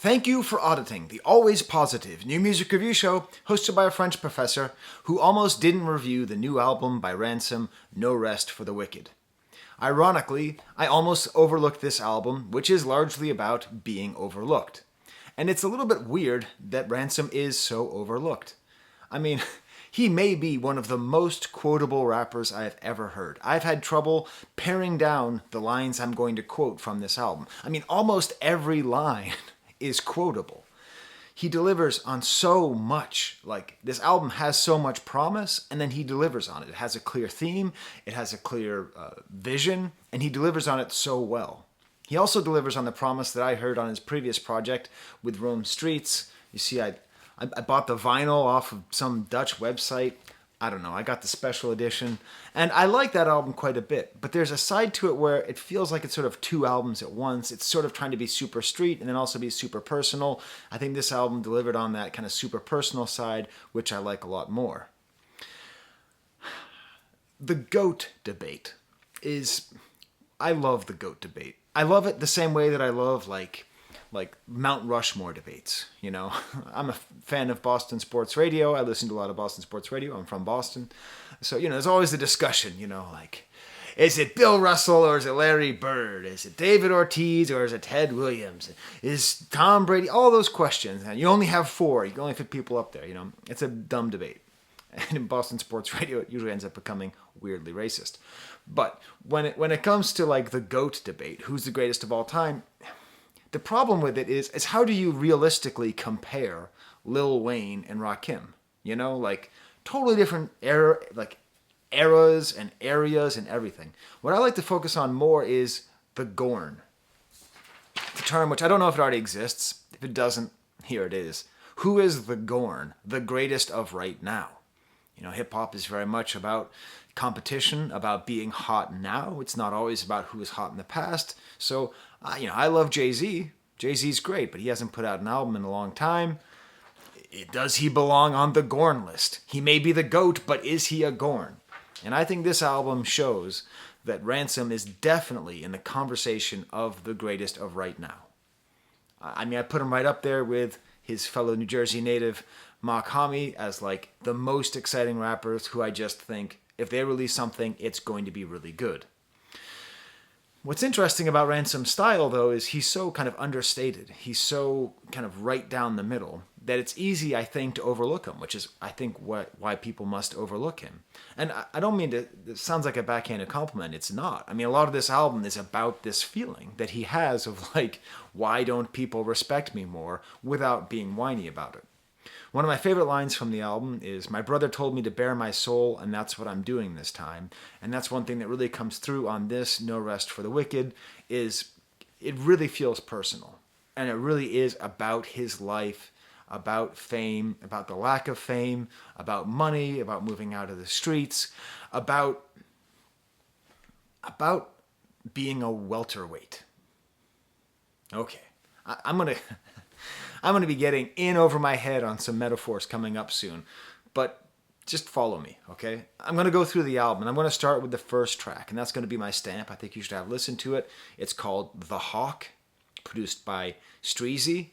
Thank you for auditing the always positive new music review show hosted by a French professor who almost didn't review the new album by Ransom, No Rest for the Wicked. Ironically, I almost overlooked this album, which is largely about being overlooked. And it's a little bit weird that Ransom is so overlooked. I mean, he may be one of the most quotable rappers I have ever heard. I've had trouble paring down the lines I'm going to quote from this album. I mean, almost every line is quotable. He delivers on so much. Like, this album has so much promise, and then he delivers on it. It has a clear theme, it has a clear vision, and he delivers on it so well. He also delivers on the promise that I heard on his previous project with Rome Streets. You see, I bought the vinyl off of some Dutch website. I don't know, I got the special edition. And I like that album quite a bit. But there's a side to it where it feels like it's sort of two albums at once. It's sort of trying to be super street and then also be super personal. I think this album delivered on that kind of super personal side, which I like a lot more. The GOAT debate is... I love the GOAT debate. I love it the same way that I love, like Mount Rushmore debates, you know. I'm a fan of Boston sports radio. I listen to a lot of Boston sports radio. I'm from Boston. So, you know, there's always the discussion, you know, like, is it Bill Russell or is it Larry Bird? Is it David Ortiz or is it Ted Williams? Is Tom Brady? All those questions. And you only have four. You can only fit people up there, you know. It's a dumb debate. And in Boston sports radio, it usually ends up becoming weirdly racist. But when it comes to, like, the GOAT debate, who's the greatest of all time, the problem with it is how do you realistically compare Lil Wayne and Rakim? You know, like, totally different eras and areas and everything. What I like to focus on more is the GORN. It's a term which I don't know if it already exists. If it doesn't, here it is. Who is the GORN, the greatest of right now? You know, hip-hop is very much about competition, about being hot now. It's not always about who was hot in the past. So, you know, I love Jay-Z. Jay-Z's great, but he hasn't put out an album in a long time. Does he belong on the GORN list? He may be the GOAT, but is he a GORN? And I think this album shows that Ransom is definitely in the conversation of the greatest of right now. I mean, I put him right up there with his fellow New Jersey native, Mock Hami, as, like, the most exciting rappers who I just think, if they release something, it's going to be really good. What's interesting about Ransom's style, though, is he's so kind of understated. He's so kind of right down the middle that it's easy, I think, to overlook him, which is, I think, why people must overlook him. And I don't mean to... It sounds like a backhanded compliment. It's not. I mean, a lot of this album is about this feeling that he has of, like, why don't people respect me more without being whiny about it. One of my favorite lines from the album is, "My brother told me to bare my soul, and that's what I'm doing this time." And that's one thing that really comes through on this No Rest for the Wicked, is it really feels personal. And it really is about his life, about fame, about the lack of fame, about money, about moving out of the streets, about being a welterweight. Okay, I'm going to be getting in over my head on some metaphors coming up soon, but just follow me, okay? I'm going to go through the album, and I'm going to start with the first track, and that's going to be my stamp. I think you should have listened to it. It's called The Hawk, produced by Streezy.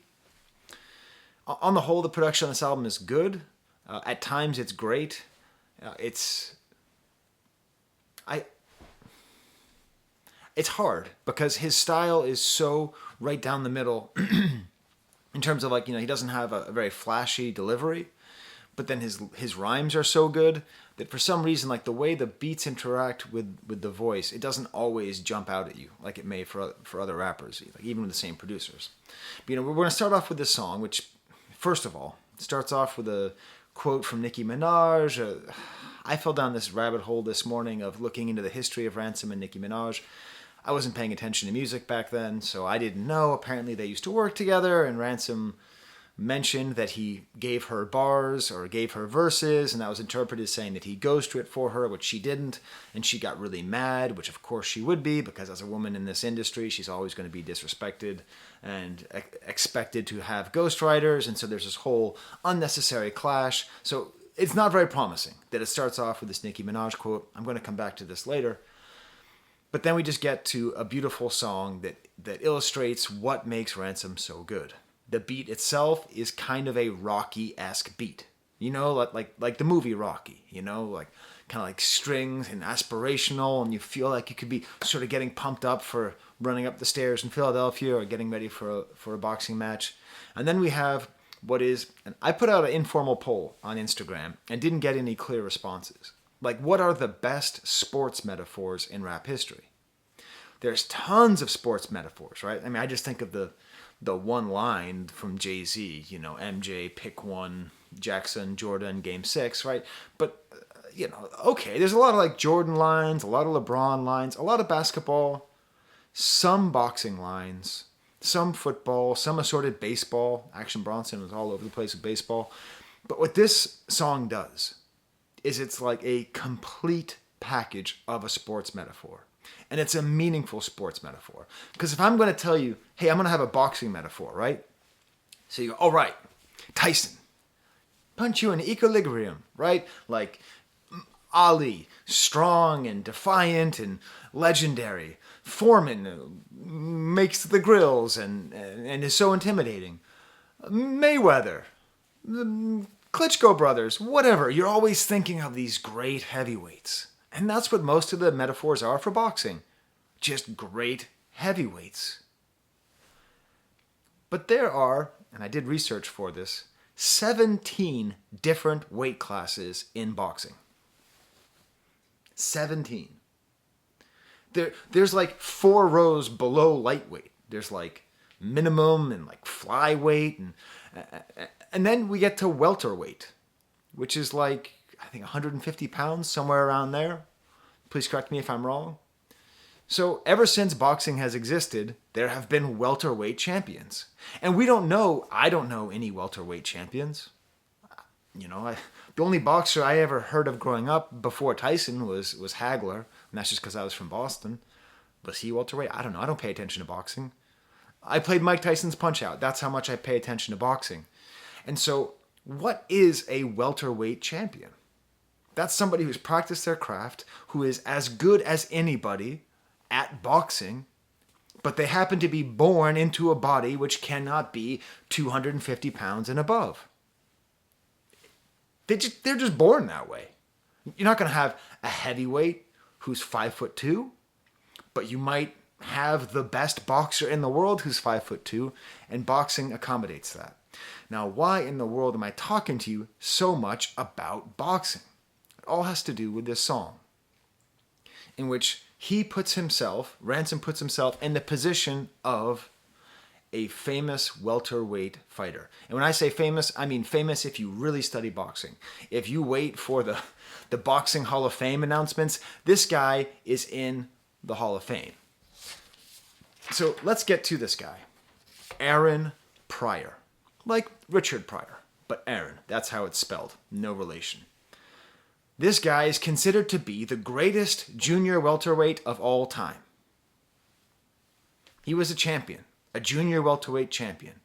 On the whole, the production on this album is good. At times, it's great. It's hard, because his style is so right down the middle. In terms of, like, you know, he doesn't have a very flashy delivery, but then his rhymes are so good that for some reason, like, the way the beats interact with the voice, it doesn't always jump out at you like it may for other rappers, like, even with the same producers. But, you know, we're going to start off with this song, which, first of all, starts off with a quote from Nicki Minaj. I fell down this rabbit hole this morning of looking into the history of Ransom and Nicki Minaj. I wasn't paying attention to music back then, so I didn't know. Apparently they used to work together, and Ransom mentioned that he gave her bars or gave her verses, and that was interpreted as saying that he ghosted for her, which she didn't, and she got really mad, which of course she would be, because as a woman in this industry, she's always going to be disrespected and expected to have ghostwriters, and so there's this whole unnecessary clash. So it's not very promising that it starts off with this Nicki Minaj quote. I'm going to come back to this later. But then we just get to a beautiful song that illustrates what makes Ransom so good. the beat itself is kind of a Rocky-esque beat. You know, like the movie Rocky, you know, like kind of like strings and aspirational, and you feel like you could be sort of getting pumped up for running up the stairs in Philadelphia or getting ready for a boxing match. And then we have what is, and I put out an informal poll on Instagram and didn't get any clear responses. Like, what are the best sports metaphors in rap history? There's tons of sports metaphors, right? I mean, I just think of the one line from Jay-Z, you know, MJ, pick one, Jackson, Jordan, game 6, right? But, you know, okay, there's a lot of like Jordan lines, a lot of LeBron lines, a lot of basketball, some boxing lines, some football, some assorted baseball. Action Bronson was all over the place with baseball. But what this song does is it's like a complete package of a sports metaphor. And it's a meaningful sports metaphor. Because if I'm going to tell you, hey, I'm going to have a boxing metaphor, right? So you go, all right, Tyson, punch you in equilibrium, right? Like Ali, strong and defiant and legendary. Foreman makes the grills and is so intimidating. Mayweather, the Klitschko brothers, whatever. You're always thinking of these great heavyweights. And that's what most of the metaphors are for boxing. Just great heavyweights. But there are, and I did research for this, 17 different weight classes in boxing. 17. There's like 4 rows below lightweight. There's like minimum and like flyweight, and then we get to welterweight, which is like, I think 150 pounds, somewhere around there. Please correct me if I'm wrong. So ever since boxing has existed, there have been welterweight champions. And I don't know any welterweight champions. You know, the only boxer I ever heard of growing up before Tyson was Hagler. And that's just because I was from Boston. Was he welterweight? I don't know. I don't pay attention to boxing. I played Mike Tyson's Punch-Out. That's how much I pay attention to boxing. And so, what is a welterweight champion? That's somebody who's practiced their craft, who is as good as anybody at boxing, but they happen to be born into a body which cannot be 250 pounds and above. They're just born that way. You're not going to have a heavyweight who's 5'2", but you might have the best boxer in the world who's 5'2", and boxing accommodates that. Now, why in the world am I talking to you so much about boxing? It all has to do with this song, in which Ransom puts himself in the position of a famous welterweight fighter. And when I say famous, I mean famous if you really study boxing. If you wait for the Boxing Hall of Fame announcements, this guy is in the Hall of Fame. So let's get to this guy. Aaron Pryor. Like Richard Pryor, but Aaron. That's how it's spelled. No relation. This guy is considered to be the greatest junior welterweight of all time. He was a champion. A junior welterweight champion.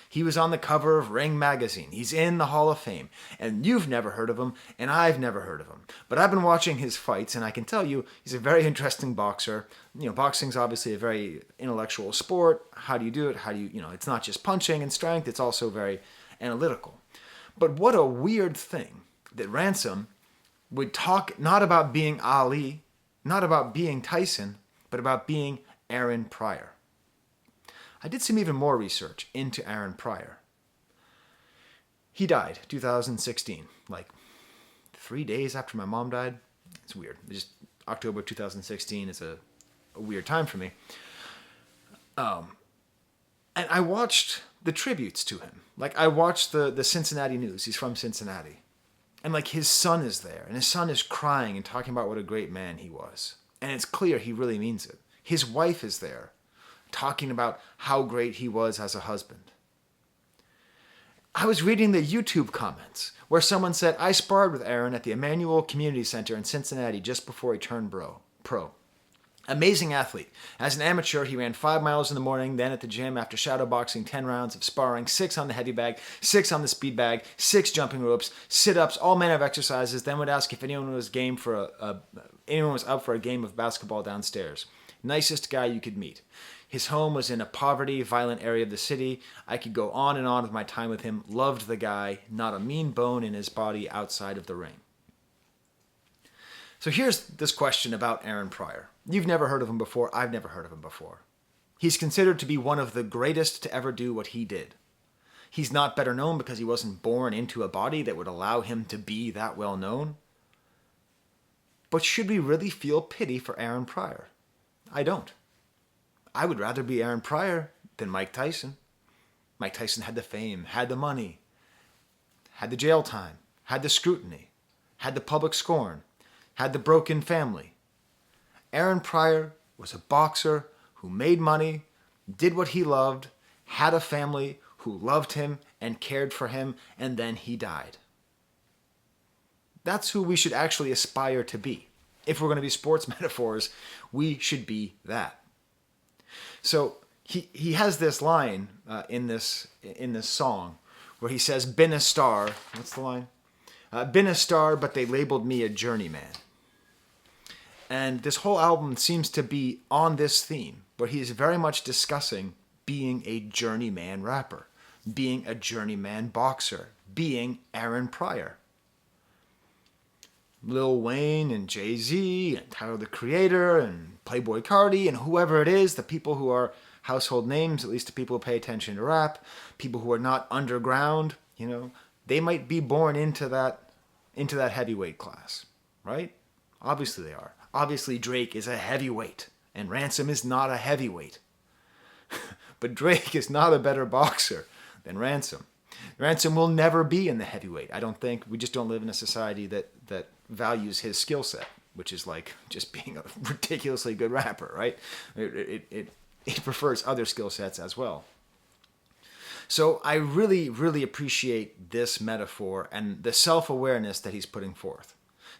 He was on the cover of Ring magazine. He's in the Hall of Fame. And you've never heard of him, and I've never heard of him. But I've been watching his fights, and I can tell you he's a very interesting boxer. You know, boxing's obviously a very intellectual sport. How do you do it? It's not just punching and strength, it's also very analytical. But what a weird thing that Ransom would talk not about being Ali, not about being Tyson, but about being Aaron Pryor. I did some even more research into Aaron Pryor. He died 2016, like 3 days after my mom died. It's weird. Just October 2016 is a weird time for me. And I watched the tributes to him. Like, I watched the Cincinnati News. He's from Cincinnati. And like, his son is there, and his son is crying and talking about what a great man he was. And it's clear he really means it. His wife is there, talking about how great he was as a husband. I was reading the YouTube comments where someone said, I sparred with Aaron at the Emmanuel Community Center in Cincinnati just before he turned pro. Amazing athlete. As an amateur, he ran 5 miles in the morning, then at the gym after shadowboxing 10 rounds of sparring, 6 on the heavy bag, 6 on the speed bag, 6 jumping ropes, sit-ups, all manner of exercises, then would ask if anyone was up for a game of basketball downstairs. Nicest guy you could meet. His home was in a poverty, violent area of the city. I could go on and on with my time with him. Loved the guy. Not a mean bone in his body outside of the ring. So here's this question about Aaron Pryor. You've never heard of him before. I've never heard of him before. He's considered to be one of the greatest to ever do what he did. He's not better known because he wasn't born into a body that would allow him to be that well known. But should we really feel pity for Aaron Pryor? I don't. I would rather be Aaron Pryor than Mike Tyson. Mike Tyson had the fame, had the money, had the jail time, had the scrutiny, had the public scorn, had the broken family. Aaron Pryor was a boxer who made money, did what he loved, had a family who loved him and cared for him, and then he died. That's who we should actually aspire to be. If we're going to be sports metaphors, we should be that. So he has this line in this song where he says, "Been a star." What's the line? "Been a star, but they labeled me a journeyman." And this whole album seems to be on this theme, where he is very much discussing being a journeyman rapper, being a journeyman boxer, being Aaron Pryor. Lil Wayne and Jay-Z and Tyler the Creator and Playboi Carti and whoever it is, the people who are household names, at least to people who pay attention to rap, people who are not underground, they might be born into that heavyweight class, right? Obviously they are. Obviously Drake is a heavyweight and Ransom is not a heavyweight. But Drake is not a better boxer than Ransom. Ransom will never be in the heavyweight. I don't think. We just don't live in a society that values his skill set, which is like just being a ridiculously good rapper, right? It prefers other skill sets as well. So I really, really appreciate this metaphor and the self-awareness that he's putting forth.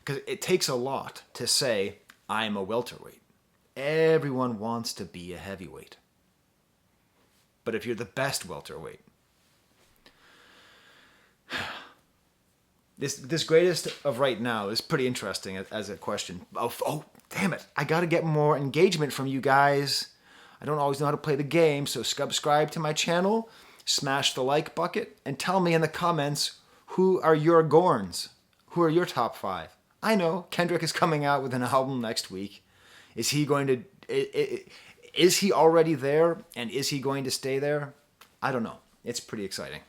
Because it takes a lot to say, I'm a welterweight. Everyone wants to be a heavyweight. But if you're the best welterweight, this greatest of right now is pretty interesting as a question. Oh, damn it. I got to get more engagement from you guys. I don't always know how to play the game, so subscribe to my channel, smash the like bucket, and tell me in the comments, who are your GORNs? Who are your top 5? I know Kendrick is coming out with an album next week. Is he already there, and is he going to stay there? I don't know. It's pretty exciting.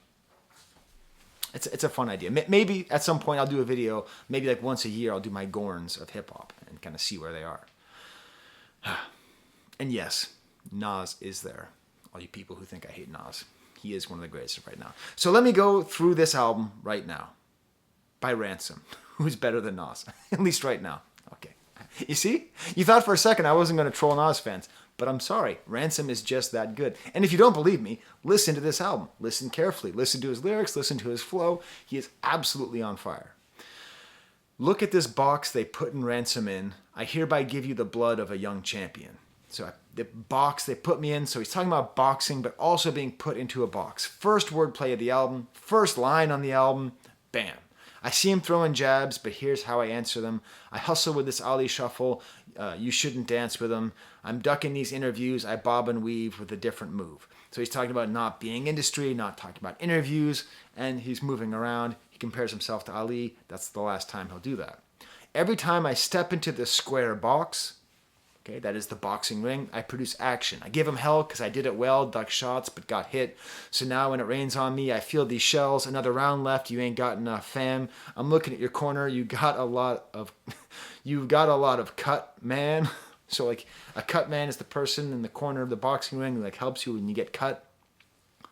It's a fun idea. Maybe at some point I'll do a video, maybe like once a year I'll do my GORNs of hip-hop and kind of see where they are. And yes, Nas is there. All you people who think I hate Nas. He is one of the greatest right now. So let me go through this album right now. By Ransom. Who's better than Nas? At least right now. Okay. You see? You thought for a second I wasn't going to troll Nas fans. But I'm sorry, Ransom is just that good. And if you don't believe me, listen to this album. Listen carefully. Listen to his lyrics. Listen to his flow. He is absolutely on fire. Look at this box they put in Ransom in. I hereby give you the blood of a young champion. So the box they put me in. So he's talking about boxing, but also being put into a box. First wordplay of the album. First line on the album. Bam. I see him throwing jabs, but here's how I answer them. I hustle with this Ali shuffle. You shouldn't dance with him. I'm ducking these interviews. I bob and weave with a different move. So he's talking about not being industry, not talking about interviews, and he's moving around. He compares himself to Ali. That's the last time he'll do that. Every time I step into the square box, okay, that is the boxing ring, I produce action. I give him hell because I did it well, duck shots, but got hit. So now when it rains on me, I feel these shells. Another round left, you ain't got enough, fam. I'm looking at your corner, you got a lot of cut, man. So like a cut man is the person in the corner of the boxing ring who like helps you when you get cut.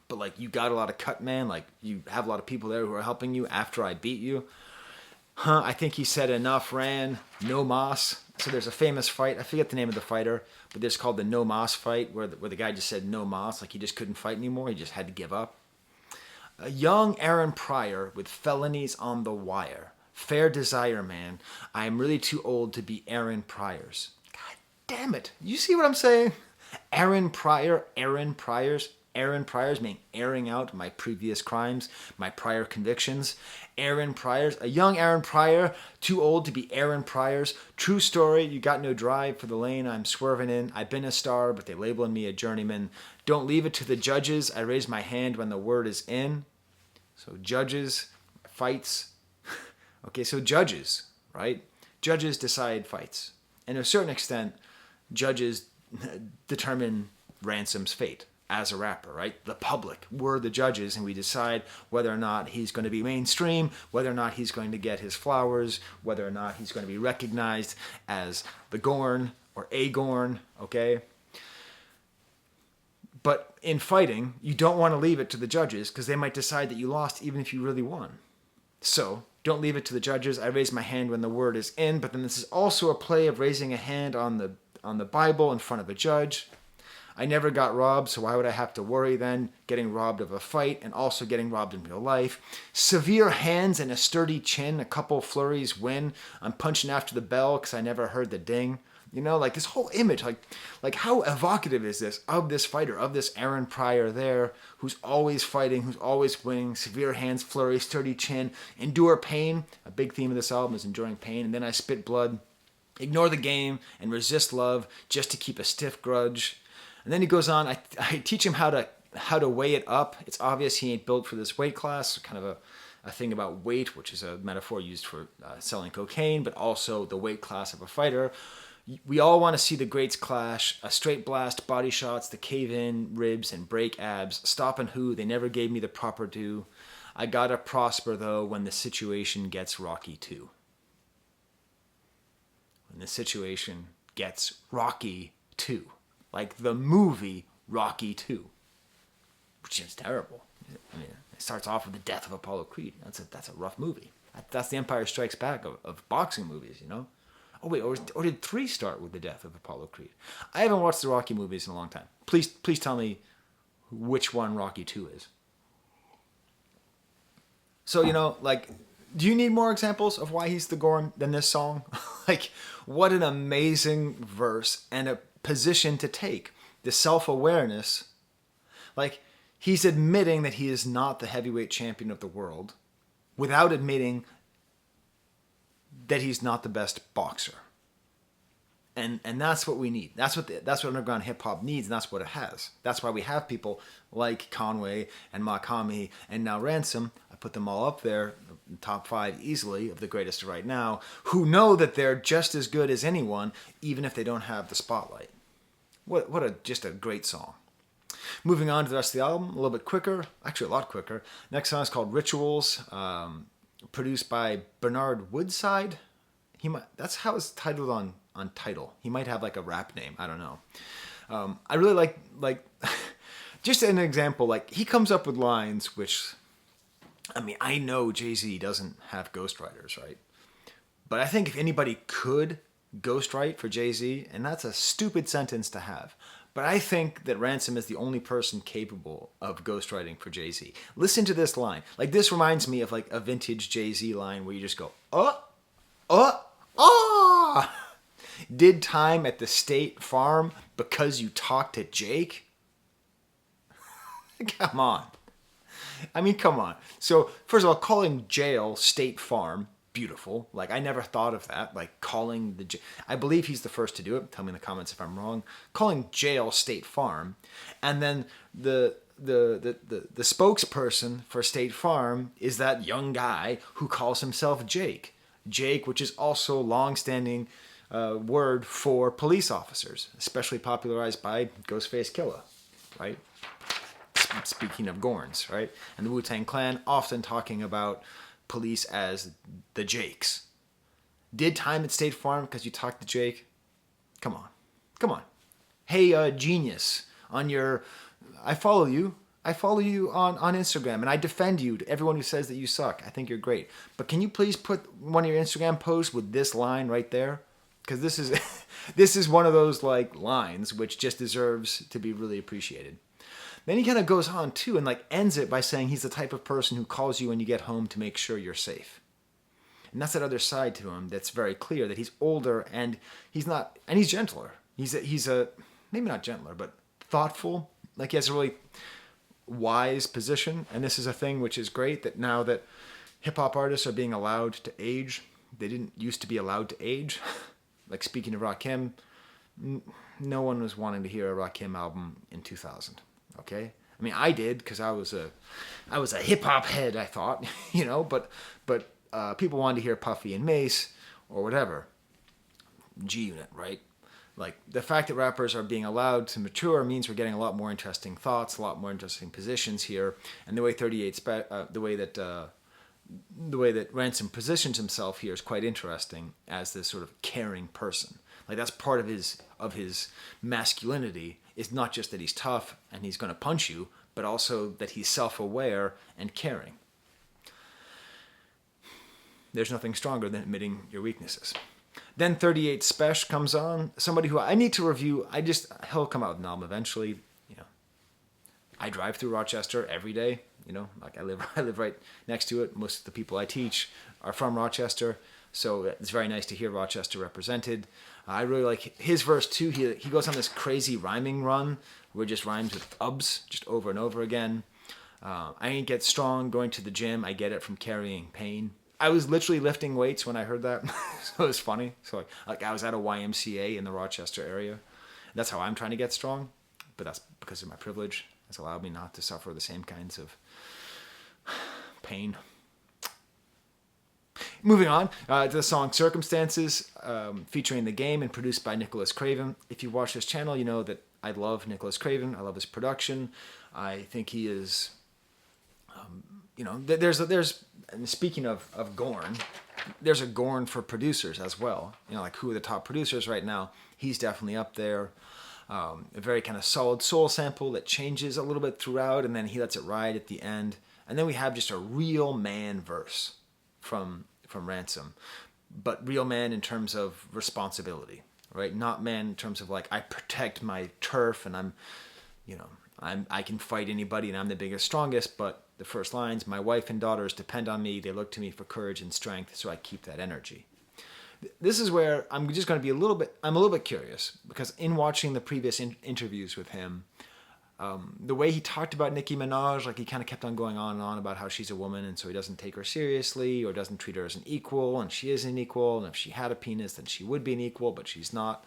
But like you got a lot of cut, man. Like you have a lot of people there who are helping you after I beat you. I think he said enough, ran, no mas. So there's a famous fight. I forget the name of the fighter, but there's called the no mas fight where the guy just said no mas, like he just couldn't fight anymore. He just had to give up. A young Aaron Pryor with felonies on the wire. Fair desire, man. I am really too old to be Aaron Pryor's. God damn it. You see what I'm saying? Aaron Pryor, Aaron Pryor's. Aaron Pryor's meaning airing out my previous crimes, my prior convictions. Aaron Pryor's, a young Aaron Pryor, too old to be Aaron Pryor's. True story, you got no drive for the lane I'm swerving in. I've been a star, but they labeling me a journeyman. Don't leave it to the judges. I raise my hand when the word is in. So judges, fights. Okay, so judges, right? Judges decide fights. And to a certain extent, judges determine Ransom's fate as a rapper, right? The public, we're the judges, and we decide whether or not he's going to be mainstream, whether or not he's going to get his flowers, whether or not he's going to be recognized as the GORN or a GORN, okay? But in fighting, you don't want to leave it to the judges because they might decide that you lost even if you really won. So, don't leave it to the judges. I raise my hand when the word is in, but then this is also a play of raising a hand on the Bible in front of a judge. I never got robbed, so why would I have to worry then? Getting robbed of a fight and also getting robbed in real life. Severe hands and a sturdy chin, a couple flurries win. I'm punching after the bell because I never heard the ding. You know, like this whole image, like how evocative is this of this fighter, of this Aaron Pryor there, who's always fighting, who's always winning, severe hands, flurry, sturdy chin, endure pain. A big theme of this album is enduring pain. And then I spit blood, ignore the game, and resist love just to keep a stiff grudge. And then he goes on, I teach him how to weigh it up. It's obvious he ain't built for this weight class, kind of a thing about weight, which is a metaphor used for selling cocaine, but also the weight class of a fighter. We all want to see the greats clash, a straight blast, body shots, the cave-in, ribs, and break abs. Stopping who? They never gave me the proper due. I gotta prosper, though, when the situation gets rocky, too. When the situation gets rocky, too. Like the movie Rocky 2, which is terrible. I mean, it starts off with the death of Apollo Creed. That's a rough movie. That's the Empire Strikes Back of boxing movies, you know? Oh wait, or did 3 start with the death of Apollo Creed? I haven't watched the Rocky movies in a long time. Please tell me which one Rocky 2 is. So, you know, like, do you need more examples of why he's the GORN than this song? Like, what an amazing verse and a position to take. The self-awareness. Like, he's admitting that he is not the heavyweight champion of the world without admitting that he's not the best boxer. And that's what we need. That's what underground hip hop needs, and that's what it has. That's why we have people like Conway and Makami and now Ransom. I put them all up there, top 5 easily of the greatest right now, who know that they're just as good as anyone, even if they don't have the spotlight. Just a great song. Moving on to the rest of the album, a little bit quicker, actually a lot quicker. Next song is called Rituals, produced by Bernard Woodside. That's how it's titled on Tidal. He might have like a rap name. I don't know. I really like just an example. Like he comes up with lines which, I mean, I know Jay-Z doesn't have ghostwriters, right? But I think if anybody could ghostwrite for Jay-Z, and that's a stupid sentence to have, but I think that Ransom is the only person capable of ghostwriting for Jay-Z. Listen to this line. Like this reminds me of like a vintage Jay-Z line where you just go, did time at the State Farm because you talked to Jake? Come on. I mean, come on. So, first of all, calling jail State Farm, beautiful. Like, I never thought of that. Like, calling I believe he's the first to do it. Tell me in the comments if I'm wrong. Calling jail State Farm. And then the spokesperson for State Farm is that young guy who calls himself Jake. Jake, which is also long-standing word for police officers, especially popularized by Ghostface Killah, right? Speaking of Gorns, right? And the Wu-Tang Clan often talking about police as the Jakes. Did time at State Farm because you talked to Jake? Come on. Hey, genius, I follow you on Instagram, and I defend you to everyone who says that you suck. I think you're great. But can you please put one of your Instagram posts with this line right there? Because this is one of those like lines which just deserves to be really appreciated. Then he kind of goes on too and like ends it by saying he's the type of person who calls you when you get home to make sure you're safe. And that's that other side to him that's very clear, that he's older and he's gentler. He's a maybe not gentler, but thoughtful. Like he has a really wise position. And this is a thing which is great, that now that hip hop artists are being allowed to age, they didn't used to be allowed to age. Like, speaking of Rakim, no one was wanting to hear a Rakim album in 2000. Okay, I mean, I did, because I was a hip hop head, I thought, you know, but people wanted to hear Puffy and Mace or whatever. G Unit, right? Like, the fact that rappers are being allowed to mature means we're getting a lot more interesting thoughts, a lot more interesting positions here, and the way the way that Ransom positions himself here is quite interesting as this sort of caring person. Like, that's part of his masculinity, is not just that he's tough and he's going to punch you, but also that he's self-aware and caring. There's nothing stronger than admitting your weaknesses. Then 38 Spesh comes on, somebody who I need to review. He'll come out with an album eventually. You know, I drive through Rochester every day. You know, like, I live right next to it. Most of the people I teach are from Rochester, so it's very nice to hear Rochester represented. I really like his verse too. He goes on this crazy rhyming run where he just rhymes with ubs just over and over again. I ain't get strong going to the gym. I get it from carrying pain. I was literally lifting weights when I heard that, so it was funny. So like I was at a YMCA in the Rochester area. That's how I'm trying to get strong, but that's because of my privilege. It's allowed me not to suffer the same kinds of pain. Moving on to the song Circumstances, featuring The Game and produced by Nicholas Craven. If you watch this channel, you know that I love Nicholas Craven. I love his production. I think he is, you know, and speaking of GORN, there's a GORN for producers as well. You know, like, who are the top producers right now? He's definitely up there. A very kind of solid soul sample that changes a little bit throughout, and then he lets it ride at the end. And then we have just a real man verse from Ransom, but real man in terms of responsibility, right? Not man in terms of like, I protect my turf and I can fight anybody and I'm the biggest, strongest. But the first lines, my wife and daughters depend on me. They look to me for courage and strength, so I keep that energy. This is where I'm just going to be I'm a little bit curious, because in watching the previous interviews with him, the way he talked about Nicki Minaj, like, he kind of kept on going on and on about how she's a woman, and so he doesn't take her seriously or doesn't treat her as an equal, and she is an equal, and if she had a penis, then she would be an equal, but she's not.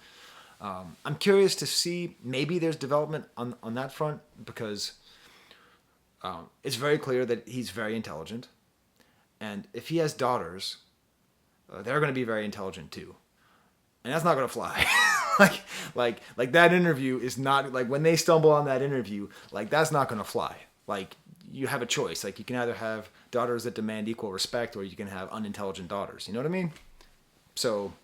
I'm curious to see, maybe there's development on that front, because it's very clear that he's very intelligent, and if he has daughters, they're going to be very intelligent too, and that's not going to fly. like that interview is not, like, when they stumble on that interview, like, that's not going to fly. Like, you have a choice. Like, you can either have daughters that demand equal respect, or you can have unintelligent daughters. You know what I mean? So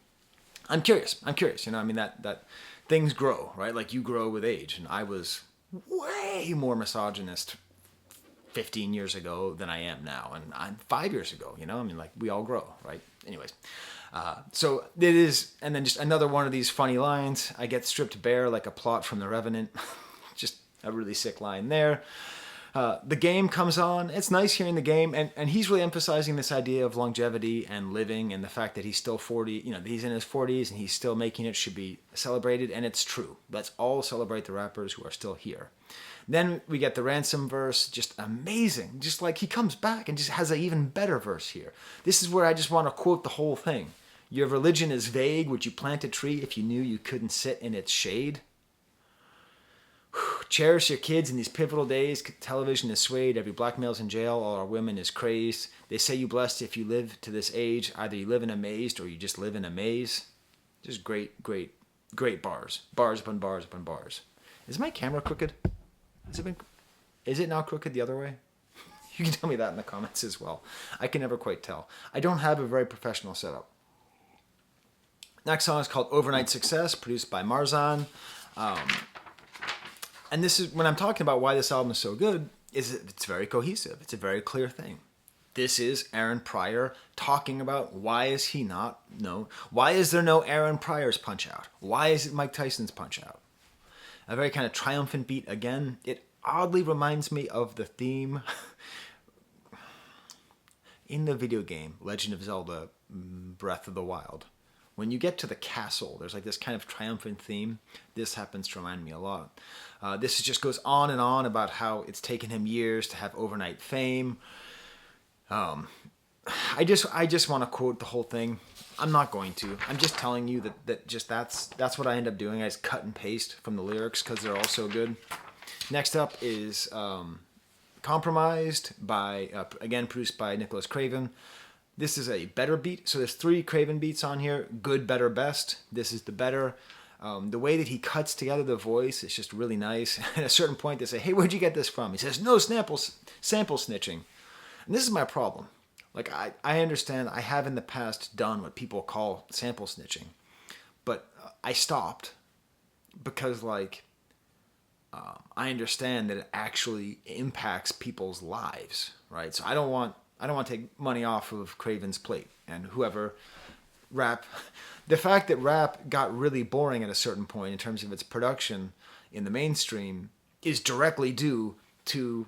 I'm curious. You know, I mean, that things grow, right? Like, you grow with age, and I was way more misogynist 15 years ago than I am now, and I'm 5 years ago. You know, I mean, like, we all grow, right? Anyways. So it is, and then just another one of these funny lines. I get stripped bare like a plot from The Revenant. Just a really sick line there. The Game comes on. It's nice hearing The Game, and he's really emphasizing this idea of longevity and living, and the fact that he's still 40, you know, he's in his 40s and he's still making it should be celebrated, and it's true. Let's all celebrate the rappers who are still here. Then we get the Ransom verse, just amazing. Just like, he comes back and just has an even better verse here. This is where I just want to quote the whole thing. Your religion is vague. Would you plant a tree if you knew you couldn't sit in its shade? Cherish your kids in these pivotal days. Television is swayed. Every black male's in jail. All our women is crazed. They say you blessed if you live to this age. Either you live in a maze or you just live in a maze. Just great bars. Bars upon bars upon bars. Is my camera crooked? Is it now crooked the other way? You can tell me that in the comments as well. I can never quite tell. I don't have a very professional setup. Next song is called Overnight Success, produced by Marzan. And this is, when I'm talking about why this album is so good, is it's very cohesive. It's a very clear thing. This is Aaron Pryor talking about why is there no Aaron Pryor's Punch Out? Why is it Mike Tyson's Punch Out? A very kind of triumphant beat again. It oddly reminds me of the theme in the video game Legend of Zelda Breath of the Wild, When you get to the castle, there's like this kind of triumphant theme. This happens to remind me a lot. This just goes on and on about how it's taken him years to have overnight fame. I just want to quote the whole thing. I'm not going to. I'm just telling you that's what I end up doing. I just cut and paste from the lyrics because they're all so good. Next up is Compromised by again produced by Nicholas Craven. This is a better beat. So there's 3 Craven beats on here. Good, better, best. This is the better. The way that he cuts together the voice is just really nice. At a certain point, they say, "Hey, where'd you get this from?" He says, "No, sample snitching." And this is my problem. Like, I understand I have in the past done what people call sample snitching. But I stopped because, like, I understand that it actually impacts people's lives, right? So I don't want to take money off of Craven's plate. And whoever rap, the fact that rap got really boring at a certain point in terms of its production in the mainstream is directly due to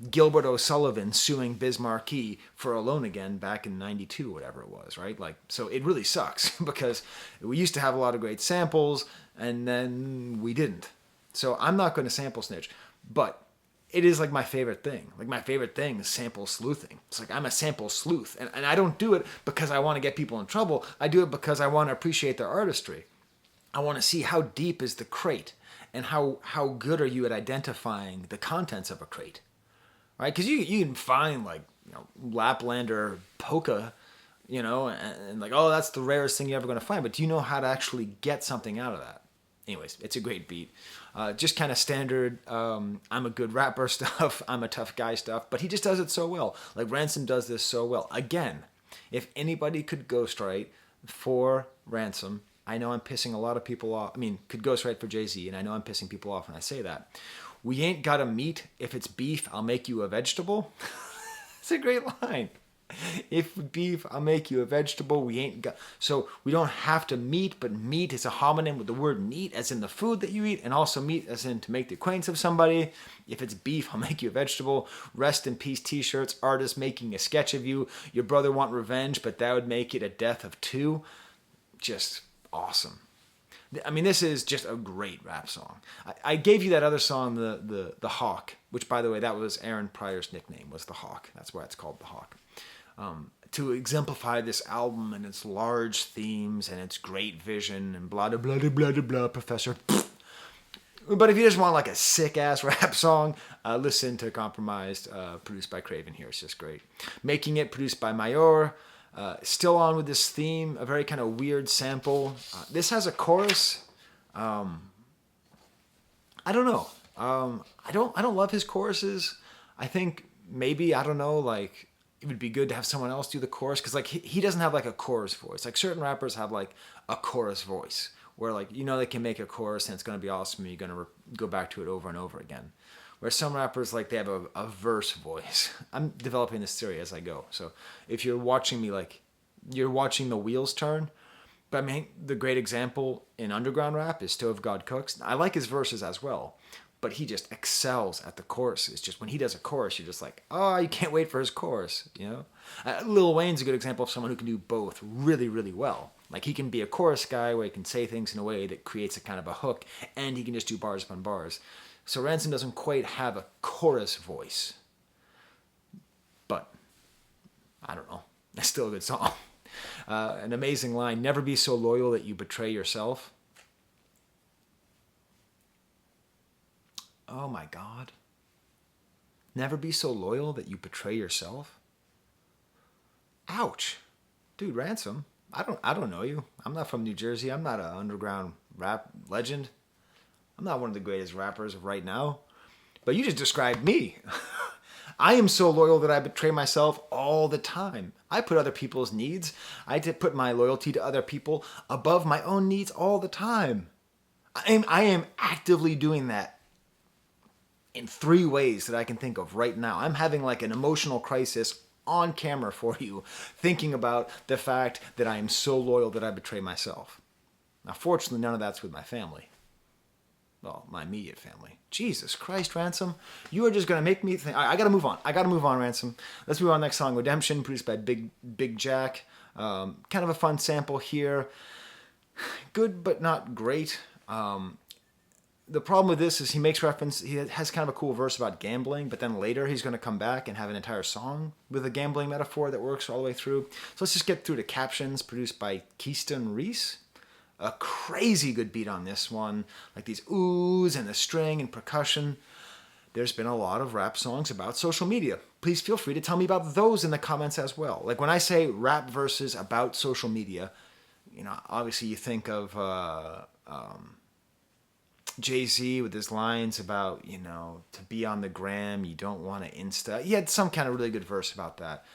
Gilbert O'Sullivan suing Biz Markie for Alone Again back in '92, whatever it was, right? Like, so it really sucks because we used to have a lot of great samples and then we didn't. So I'm not going to sample snitch, but it is like my favorite thing. Like, my favorite thing is sample sleuthing. It's like I'm a sample sleuth, and I don't do it because I want to get people in trouble. I do it because I want to appreciate their artistry. I want to see how deep is the crate and how good are you at identifying the contents of a crate, right? Because you can find, like, you know, Laplander polka, you know, and like, oh, that's the rarest thing you're ever going to find. But do you know how to actually get something out of that? Anyways, it's a great beat. Just kind of standard, I'm a good rapper stuff, I'm a tough guy stuff, but he just does it so well. Like, Ransom does this so well. Again, if anybody could ghostwrite for Ransom, I know I'm pissing a lot of people off. I mean, could ghostwrite for Jay-Z, and I know I'm pissing people off when I say that. We ain't got a meat. If it's beef, I'll make you a vegetable. It's a great line. If beef, I'll make you a vegetable. We ain't got... So we don't have to meet, but meat is a homonym with the word meat as in the food that you eat, and also meat as in to make the acquaintance of somebody. If it's beef, I'll make you a vegetable. Rest in peace t-shirts. Artist making a sketch of you. Your brother want revenge, but that would make it a death of 2. Just awesome. I mean, this is just a great rap song. I gave you that other song, the Hawk, which, by the way, that was Aaron Pryor's nickname, was the Hawk. That's why it's called the Hawk. To exemplify this album and its large themes and its great vision and blah, blah, blah, blah, blah, blah, Professor. But if you just want like a sick-ass rap song, listen to Compromised, produced by Craven here. It's just great. Making It, produced by Mayor. Still on with this theme, a very kind of weird sample. This has a chorus. I don't know. I don't love his choruses. I think maybe, I don't know, like, it would be good to have someone else do the chorus, because like he doesn't have like a chorus voice. Like, certain rappers have like a chorus voice where, like, you know, they can make a chorus and it's going to be awesome and you're going to go back to it over and over again. Where some rappers, like, they have a verse voice. I'm developing this theory as I go. So if you're watching me, like, you're watching the wheels turn. But I mean, the great example in underground rap is Stove God Cooks. I like his verses as well, but he just excels at the chorus. It's just when he does a chorus, you're just like, oh, you can't wait for his chorus, you know? Lil Wayne's a good example of someone who can do both really, really well. Like, he can be a chorus guy where he can say things in a way that creates a kind of a hook, and he can just do bars upon bars. So Ransom doesn't quite have a chorus voice. But, I don't know. It's still a good song. An amazing line, never be so loyal that you betray yourself. Oh my God. Never be so loyal that you betray yourself? Ouch. Dude, Ransom, I don't know you. I'm not from New Jersey. I'm not an underground rap legend. I'm not one of the greatest rappers of right now. But you just described me. I am so loyal that I betray myself all the time. I put other people's needs. I put my loyalty to other people above my own needs all the time. I am actively doing that in 3 ways that I can think of right now. I'm having like an emotional crisis on camera for you, thinking about the fact that I am so loyal that I betray myself. Now, fortunately, none of that's with my family. Well, my immediate family. Jesus Christ, Ransom. You are just going to make me think. I got to move on. Ransom. Let's move on. Next song, Redemption, produced by Big Jack. Kind of a fun sample here. Good, but not great. The problem with this is he has kind of a cool verse about gambling, but then later he's going to come back and have an entire song with a gambling metaphor that works all the way through. So let's just get through to Captions, produced by Keaston Reese. A crazy good beat on this one, like these oohs and the string and percussion. There's been a lot of rap songs about social media. Please feel free to tell me about those in the comments as well. Like when I say rap verses about social media, obviously you think of Jay-Z with his lines about, to be on the gram, you don't want to Insta. He had some kind of really good verse about that.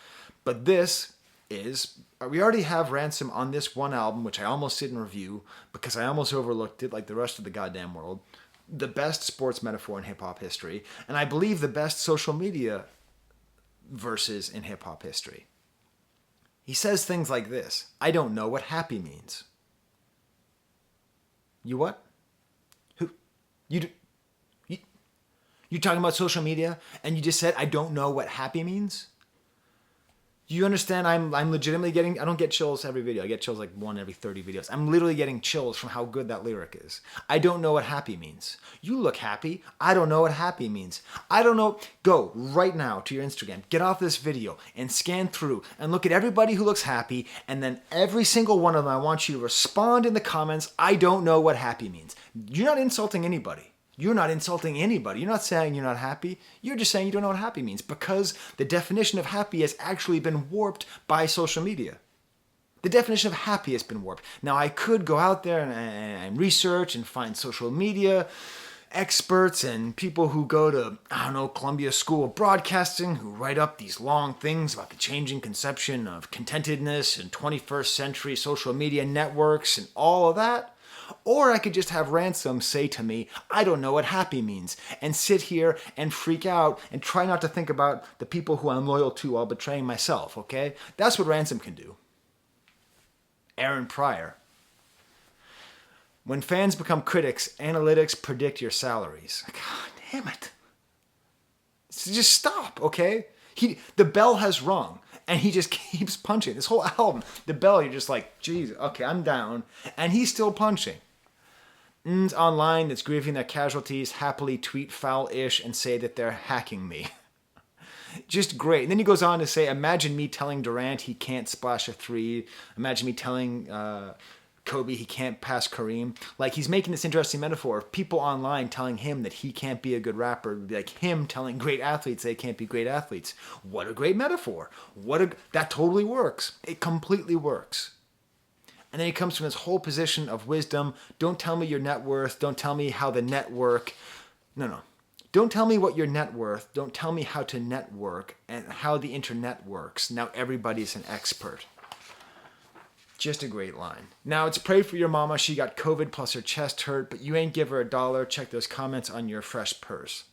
But this is, we already have Ransom on this one album, which I almost didn't review because I almost overlooked it like the rest of the goddamn world. The best sports metaphor in hip-hop history. And I believe the best social media verses in hip-hop history. He says things like this: I don't know what happy means. You what? You're talking about social media and you just said, I don't know what happy means? Do you understand? I'm legitimately getting, I don't get chills every video. I get chills like one every 30 videos. I'm literally getting chills from how good that lyric is. I don't know what happy means. You look happy. I don't know what happy means. I don't know. Go right now to your Instagram. Get off this video and scan through and look at everybody who looks happy. And then every single one of them, I want you to respond in the comments. I don't know what happy means. You're not insulting anybody. You're not insulting anybody. You're not saying you're not happy. You're just saying you don't know what happy means because the definition of happy has actually been warped by social media. The definition of happy has been warped. Now, I could go out there and research and find social media experts and people who go to, Columbia School of Broadcasting who write up these long things about the changing conception of contentedness and 21st century social media networks and all of that. Or I could just have Ransom say to me, I don't know what happy means, and sit here and freak out and try not to think about the people who I'm loyal to while betraying myself, okay? That's what Ransom can do. Aaron Pryor. When fans become critics, analytics predict your salaries. God damn it. Just stop, okay? The bell has rung. And he just keeps punching. This whole album, the bell, you're just like, geez, okay, I'm down. And he's still punching. Online that's grieving their casualties happily tweet foul-ish and say that they're hacking me. Just great. And then he goes on to say, imagine me telling Durant he can't splash a three. Imagine me telling Kobe he can't pass Kareem. Like, he's making this interesting metaphor of people online telling him that he can't be a good rapper, like him telling great athletes they can't be great athletes. What a great metaphor. That totally works. It completely works. And then he comes from this whole position of wisdom. Don't tell me your net worth. Don't tell me how the network. No. Don't tell me what your net worth. Don't tell me how to network and how the internet works. Now everybody's an expert. Just a great line. Now it's pray for your mama. She got COVID plus her chest hurt, but you ain't give her $1. Check those comments on your fresh purse.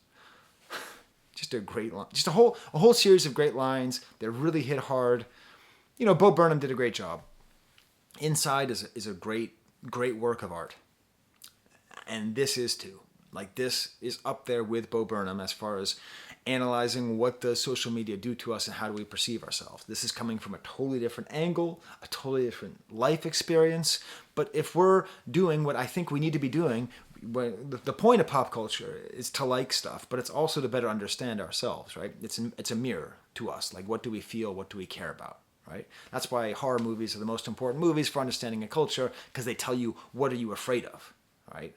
Just a great line. Just a whole series of great lines that really hit hard. Bo Burnham did a great job. Inside is a great work of art. And this is too. Like, this is up there with Bo Burnham as far as analyzing what does social media do to us and how do we perceive ourselves. This is coming from a totally different angle, a totally different life experience. But if we're doing what I think we need to be doing, the point of pop culture is to like stuff, but it's also to better understand ourselves, right? It's a mirror to us. Like, what do we feel? What do we care about? Right? That's why horror movies are the most important movies for understanding a culture, because they tell you, what are you afraid of? Right?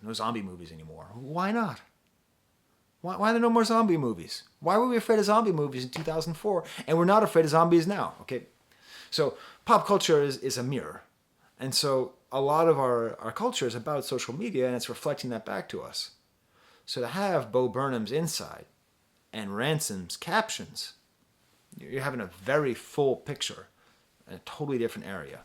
No zombie movies anymore. Why not? Why are there no more zombie movies? Why were we afraid of zombie movies in 2004 and we're not afraid of zombies now? Okay, so pop culture is a mirror. And so a lot of our culture is about social media, and it's reflecting that back to us. So to have Bo Burnham's Inside and Ransom's Captions, you're having a very full picture in a totally different area.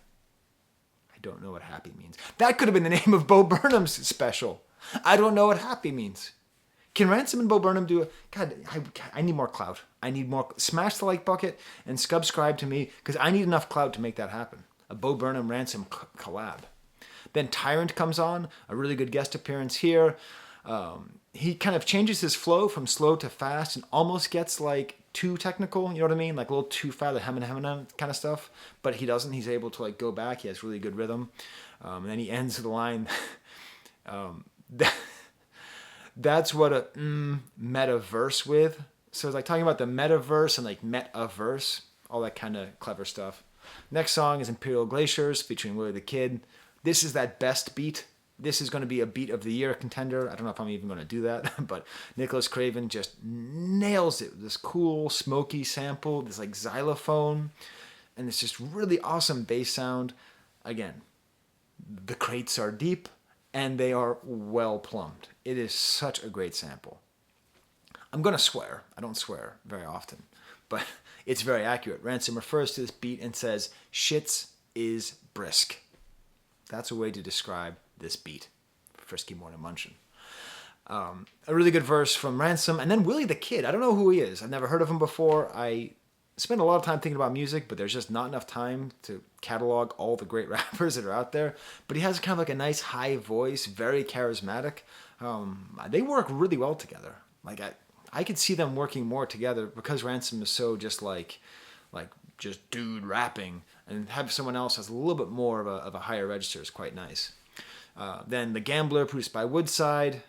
I don't know what happy means. That could have been the name of Bo Burnham's special. I don't know what happy means. Can Ransom and Bo Burnham do it? God, I need more clout. I need more. Smash the like bucket and subscribe to me, because I need enough clout to make that happen. A Bo Burnham Ransom collab. Then Tyrant comes on, a really good guest appearance here. He kind of changes his flow from slow to fast and almost gets like too technical, you know what I mean? Like a little too fast, the hem kind of stuff. But he doesn't. He's able to like go back. He has really good rhythm. And then he ends the line. That's what a metaverse with. So it's like talking about the metaverse and like metaverse, all that kind of clever stuff. Next song is Imperial Glaciers featuring Willie the Kid. This is that best beat. This is going to be a beat of the year contender. I don't know if I'm even going to do that, but Nicholas Craven just nails it with this cool, smoky sample, this like xylophone, and it's just really awesome bass sound. Again, the crates are deep and they are well plumbed. It is such a great sample. I'm going to swear. I don't swear very often, but it's very accurate. Ransom refers to this beat and says, "Shits is brisk." That's a way to describe this beat. Frisky Morning Munchin. A really good verse from Ransom. And then Willie the Kid. I don't know who he is. I've never heard of him before. I spend a lot of time thinking about music, but there's just not enough time to catalog all the great rappers that are out there. But he has kind of like a nice high voice, very charismatic. They work really well together. Like I could see them working more together because Ransom is so just like just dude rapping, and have someone else has a little bit more of a higher register is quite nice. Then The Gambler, produced by Woodside.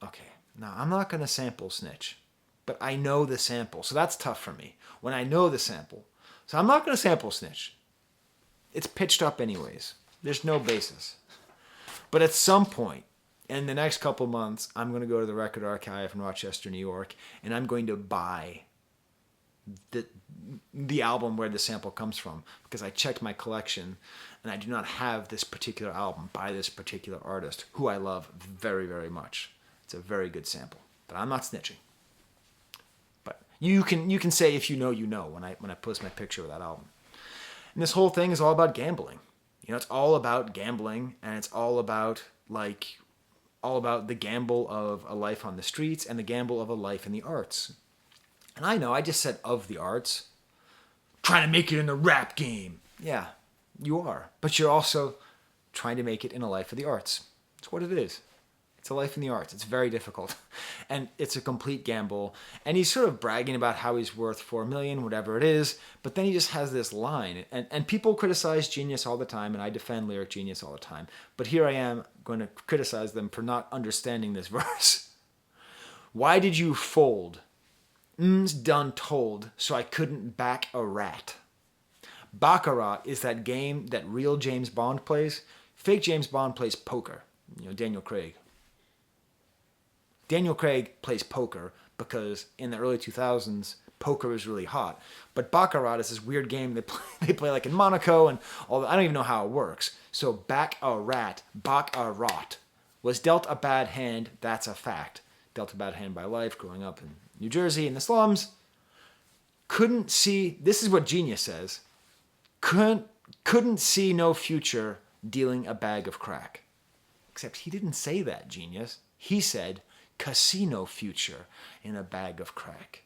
Okay, now I'm not going to sample Snitch, but I know the sample, so that's tough for me when I know the sample. So I'm not going to sample Snitch. It's pitched up anyways. There's no basis. But at some point in the next couple months, I'm going to go to the Record Archive in Rochester, New York, and I'm going to buy the album where the sample comes from, because I checked my collection and I do not have this particular album by this particular artist who I love very, very much. It's a very good sample, but I'm not snitching. But you can say if you know when I post my picture of that album. And this whole thing is all about gambling. You know, it's all about gambling, and it's all about the gamble of a life on the streets and the gamble of a life in the arts. And I know, I just said of the arts. Trying to make it in the rap game. Yeah, you are. But you're also trying to make it in a life of the arts. It's what it is. It's a life in the arts. It's very difficult. And it's a complete gamble. And he's sort of bragging about how he's worth $4 million, whatever it is. But then he just has this line. And people criticize Genius all the time, and I defend Lyric Genius all the time. But here I am going to criticize them for not understanding this verse. Why did you fold? Done told, so I couldn't back a rat. Baccarat is that game that real James Bond plays. Fake James Bond plays poker. You know, Daniel Craig. Daniel Craig plays poker because in the early 2000s, poker was really hot. But Baccarat is this weird game they play like in Monaco and all that. I don't even know how it works. So Baccarat was dealt a bad hand. That's a fact. Dealt a bad hand by life, growing up in New Jersey in the slums. Couldn't see, this is what Genius says, couldn't see no future dealing a bag of crack. Except he didn't say that, Genius. He said casino future in a bag of crack.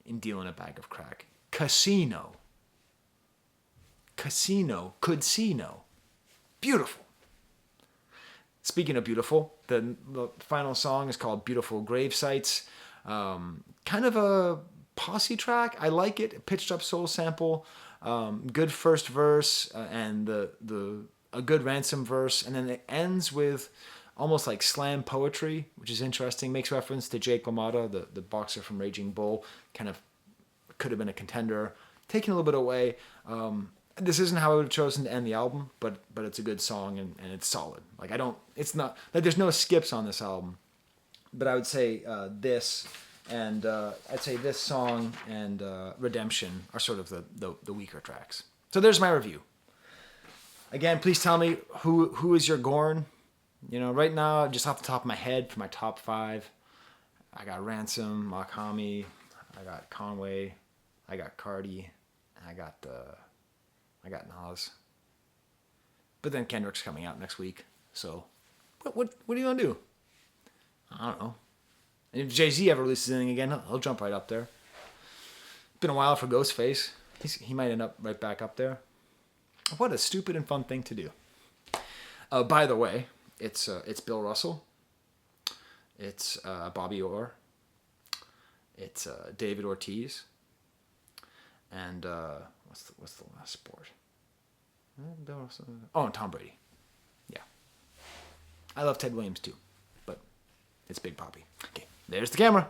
In dealing a bag of crack. Casino. Could see no. Beautiful. Speaking of beautiful, the final song is called Beautiful Grave Sites. Kind of a posse track. I like it. Pitched up soul sample. Good first verse and a good Ransom verse. And then it ends with almost like slam poetry, which is interesting. Makes reference to Jake LaMotta, the boxer from Raging Bull. Kind of could have been a contender. Taken a little bit away. This isn't how I would have chosen to end the album, but it's a good song and it's solid. Like it's not like there's no skips on this album, but I would say this and I'd say this song and Redemption are sort of the weaker tracks. So there's my review. Again, please tell me who is your GORN. You know, right now, just off the top of my head, for my top 5, I got Ransom, Makami, I got Conway, I got Cardi, and I got Nas. But then Kendrick's coming out next week, so what are you gonna do? I don't know. And if Jay-Z ever releases anything again, he'll jump right up there. It's been a while for Ghostface. He might end up right back up there. What a stupid and fun thing to do. By the way, it's Bill Russell. It's Bobby Orr. It's David Ortiz. And what's the last sport? Bill Russell. Oh, and Tom Brady. Yeah. I love Ted Williams too, but it's Big Papi. Okay, there's the camera.